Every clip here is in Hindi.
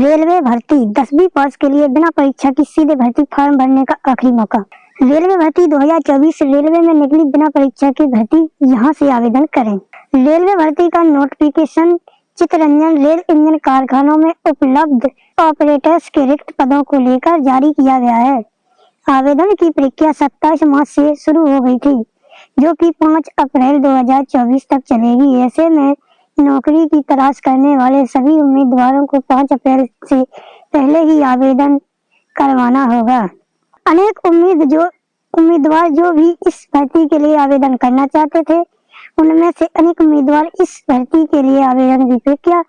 रेलवे भर्ती 10वीं पास के लिए बिना परीक्षा की सीधे भर्ती फॉर्म भरने का आखिरी मौका। रेलवे भर्ती 2024 रेलवे में निकली बिना परीक्षा की भर्ती, यहां से आवेदन करें। रेलवे भर्ती का नोटिफिकेशन चित्तरंजन रेल इंजन कारखानों में उपलब्ध ऑपरेटर्स के रिक्त पदों को लेकर जारी किया गया है। आवेदन की प्रक्रिया 27 मार्च से शुरू हो गई थी, जो कि 5 अप्रैल 2024 तक चलेगी। ऐसे में नौकरी की तलाश करने वाले सभी उम्मीदवारों को 5 अप्रैल से पहले ही आवेदन करवाना होगा। अनेक उम्मीदवार जो भी इस भर्ती के लिए आवेदन करना चाहते थे, उनमें से अनेक उम्मीदवार इस भर्ती के लिए आवेदन की प्रक्रिया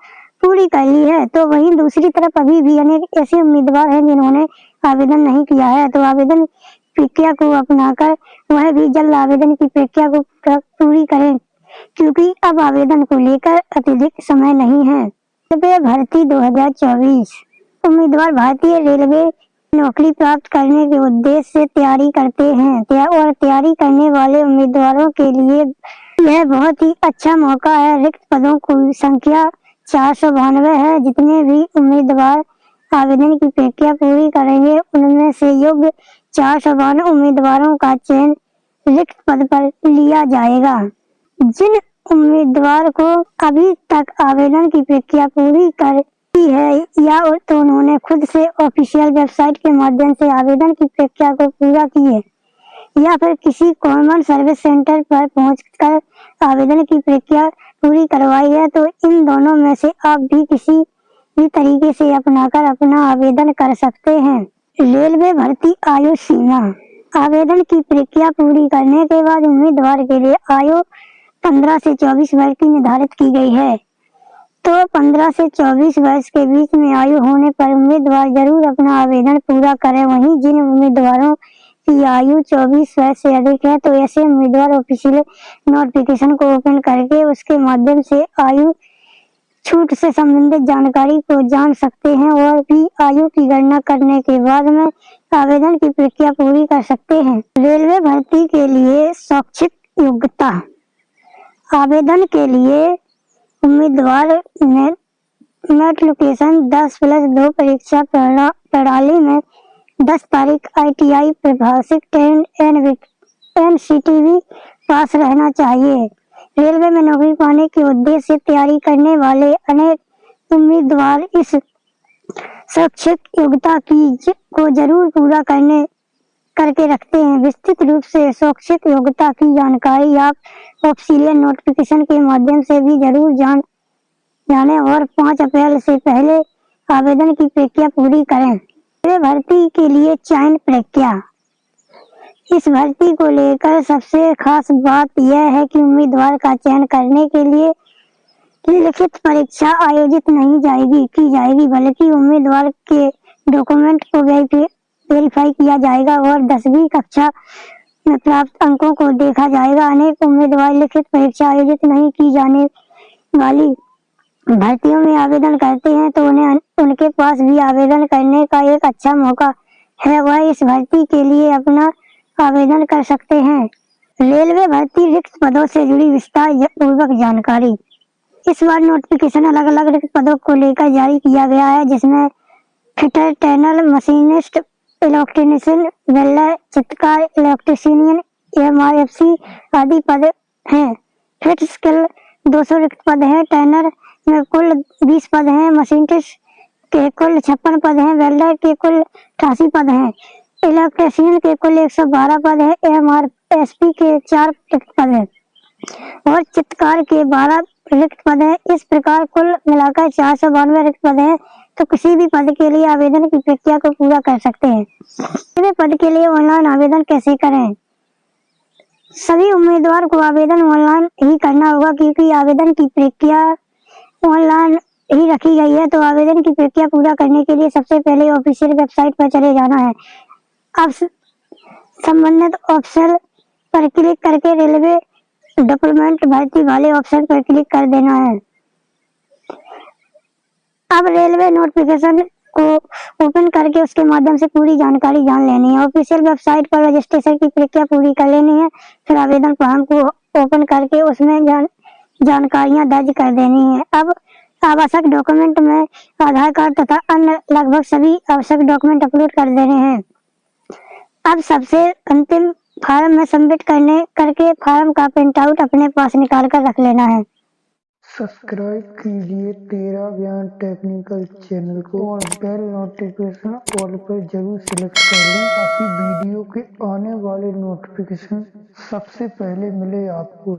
पूरी कर ली है, तो वहीं दूसरी तरफ अभी भी अनेक ऐसे उम्मीदवार हैं जिन्होंने आवेदन नहीं किया है। तो आवेदन प्रक्रिया को अपनाकर वह भी जल्द आवेदन की प्रक्रिया को पूरी करें, क्योंकि अब आवेदन को लेकर अत्यधिक समय नहीं है। रेलवे भर्ती 2024 उम्मीदवार भारतीय रेलवे नौकरी प्राप्त करने के उद्देश्य से तैयारी करते हैं और तैयारी करने वाले उम्मीदवारों के लिए यह बहुत ही अच्छा मौका है। रिक्त पदों की संख्या 492 है। जितने भी उम्मीदवार आवेदन की प्रक्रिया पूरी करेंगे, उनमें से योग्य 492 उम्मीदवारों का चयन रिक्त पद पर लिया जाएगा। जिन उम्मीदवार को अभी तक आवेदन की प्रक्रिया पूरी कर दी है या तो उन्होंने खुद से ऑफिशियल वेबसाइट के माध्यम से आवेदन की प्रक्रिया को पूरा की है, या फिर किसी कॉमन सर्विस सेंटर पर पहुंचकर आवेदन की प्रक्रिया पूरी करवाई है, तो इन दोनों में से आप भी किसी भी तरीके से अपनाकर अपना आवेदन कर सकते हैं। रेलवे भर्ती आयु सीमा। आवेदन की प्रक्रिया पूरी करने के बाद उम्मीदवार के लिए आयु 15 से 24 वर्ष की निर्धारित की गई है। तो 15 से 24 वर्ष के बीच में आयु होने पर उम्मीदवार जरूर अपना आवेदन पूरा करें। वहीं जिन उम्मीदवारों की आयु 24 वर्ष से अधिक है, तो ऐसे उम्मीदवार ऑफिशियल नोटिफिकेशन को ओपन करके उसके माध्यम से आयु छूट से संबंधित जानकारी को जान सकते हैं और भी आयु की गणना करने के बाद में आवेदन की प्रक्रिया पूरी कर सकते हैं। रेलवे भर्ती के लिए शैक्षिक योग्यता। आवेदन के लिए उम्मीदवार मैट्रिकुलेशन 10+2 परीक्षा प्रणाली में 10 तारीख ITI प्रभाषिक NCTV पास रहना चाहिए। रेलवे में नौकरी पाने के उद्देश्य से तैयारी करने वाले अनेक उम्मीदवार इस शैक्षिक योग्यता को जरूर पूरा करके रखते हैं। विस्तृत रूप से शैक्षिक योग्यता की जानकारी आप ऑफिशियल नोटिफिकेशन के माध्यम से भी जरूर जानें और 5 अप्रैल से पहले आवेदन की प्रक्रिया पूरी करें। रेलवे भर्ती के लिए चयन प्रक्रिया। इस भर्ती को लेकर सबसे खास बात यह है कि उम्मीदवार का चयन करने के लिए लिखित परीक्षा आयोजित नहीं की जाएगी, बल्कि उम्मीदवार के डॉक्यूमेंट को वेरीफाई किया जाएगा और 10वीं कक्षा में प्राप्त अंकों को देखा जाएगा। अनेक उम्मीदवार लिखित परीक्षा आयोजित नहीं की जाने वाली भर्तियों में आवेदन करते हैं, तो उनके पास भी आवेदन करने का एक अच्छा मौका है। वह इस भर्ती के लिए अपना आवेदन कर सकते हैं। रेलवे भर्ती रिक्त पदों से जुड़ी विस्तार पूर्वक जानकारी। इस बार नोटिफिकेशन अलग अलग रिक्त पदों को लेकर जारी किया गया है, जिसमें fitter, tunnel machinist, electrician, welder, चित्रकार, इलेक्ट्रीशियन, MRFC आदि पद हैं। फिट स्किल 200 रिक्त पद हैं। टनर में कुल 20 पद हैं। मशीनिस्ट के कुल 56 पद हैं। वेल्डर के कुल 88 पद हैं। इलेक्ट्रीशियन के कुल 112 पद हैं। MRSP के 4 रिक्त पद हैं और चित्रकार के 12 रिक्त पद हैं। इस प्रकार कुल मिलाकर 492 रिक्त पद हैं। तो किसी भी पद के लिए आवेदन की प्रक्रिया को पूरा कर सकते हैं। किसी पद के लिए ऑनलाइन आवेदन कैसे करें? सभी उम्मीदवार को आवेदन ऑनलाइन ही करना होगा, क्योंकि आवेदन की प्रक्रिया ऑनलाइन ही रखी गई है। तो आवेदन की प्रक्रिया पूरा करने के लिए सबसे पहले ऑफिशियल वेबसाइट पर चले जाना है। अब संबंधित ऑप्शन पर क्लिक करके रेलवे डॉक्यूमेंट भर्ती वाले ऑप्शन पर क्लिक कर देना है। अब रेलवे नोटिफिकेशन को ओपन करके उसके माध्यम से पूरी जानकारी जान लेनी है। ऑफिशियल वेबसाइट पर रजिस्ट्रेशन की प्रक्रिया पूरी कर लेनी है। फिर आवेदन फॉर्म को ओपन करके उसमें जानकारियां दर्ज कर देनी है। अब आवश्यक डॉक्यूमेंट में आधार कार्ड तथा अन्य लगभग सभी आवश्यक डॉक्यूमेंट अपलोड कर देने हैं। अब सबसे अंतिम फॉर्म में सबमिट करके फॉर्म का प्रिंट आउट अपने पास निकाल कर रख लेना है। सब्सक्राइब कीजिए तेरा ज्ञान टेक्निकल चैनल को और बेल नोटिफिकेशन ऑल पर जरूर सिलेक्ट कर लें ताकि वीडियो के आने वाले नोटिफिकेशन सबसे पहले मिले आपको।